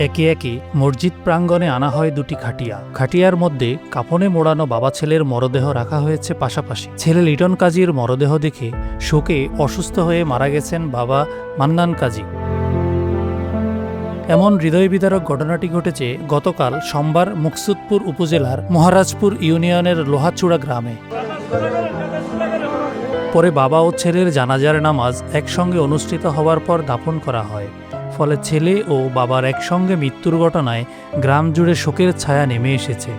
একে একে মসজিদ প্রাঙ্গণে আনা হয় দুটি খাটিয়া। খাটিয়ার মধ্যে কাফনে মোড়ানো বাবা ছেলের মরদেহ রাখা হয়েছে পাশাপাশি। ছেলে লিটন কাজীর মরদেহ দেখে শোকে অসুস্থ হয়ে মারা গেছেন বাবা মান্নান কাজী। এমন হৃদয়বিদারক ঘটনাটি ঘটেছে গতকাল সোমবার মুকসুদপুর উপজেলার মহারাজপুর ইউনিয়নের লোহাচূড়া গ্রামে। পরে বাবা ও ছেলের জানাজার নামাজ একসঙ্গে অনুষ্ঠিত হওয়ার পর দাফন করা হয়। ফলে ছেলে ও বাবার একসঙ্গে মৃত্যুর ঘটনায় গ্রাম জুড়ে শোকের ছায়া নেমে এসেছে।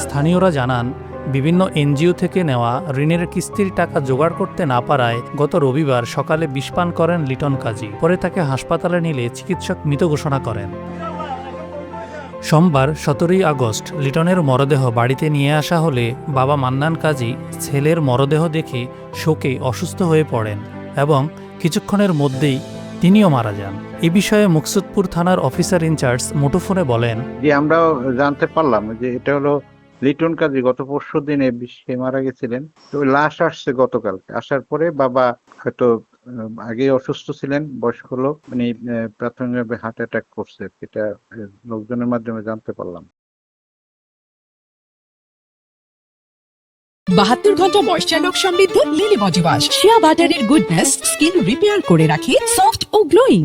স্থানীয়রা জানান, বিভিন্ন এনজিও থেকে নেওয়া ঋণের কিস্তির টাকা জোগাড় করতে না পারায় গত রবিবার সকালে বিষ পান করেন লিটন কাজী। পরে তাকে হাসপাতালে নিলে চিকিৎসক মৃত ঘোষণা করেন। সোমবার 17 আগস্ট লিটনের মরদেহ বাড়িতে নিয়ে আসা হলে বাবা মান্নান কাজী ছেলের মরদেহ দেখে শোকে অসুস্থ হয়ে পড়েন এবং কিছুক্ষণের মধ্যেই তিনিও মারা যান। এ বিষয়ে মুকসুদপুর থানার অফিসার ইনচার্জ মুঠোফোনে বলেন, যে আমরাও জানতে পারলাম যে এটা হলো লিটন কাজী গত পরশু দিনে সে মারা গেছিলেন। তো লাশ আসছে গতকাল, আসার পরে বাবা হয়তো আগে অসুস্থ ছিলেন, বয়স্ক লোক, মানে প্রাথমিকভাবে হার্ট অ্যাটাক করছে, এটা লোকজনের মাধ্যমে জানতে পারলাম। 72 ঘন্টা ময়েশ্চার লক সমৃদ্ধ লিলি বডি ওয়াশ শিয়া বাটারের গুডনেস স্কিন রিপেয়ার করে রাখে সফট ও গ্লোয়িং।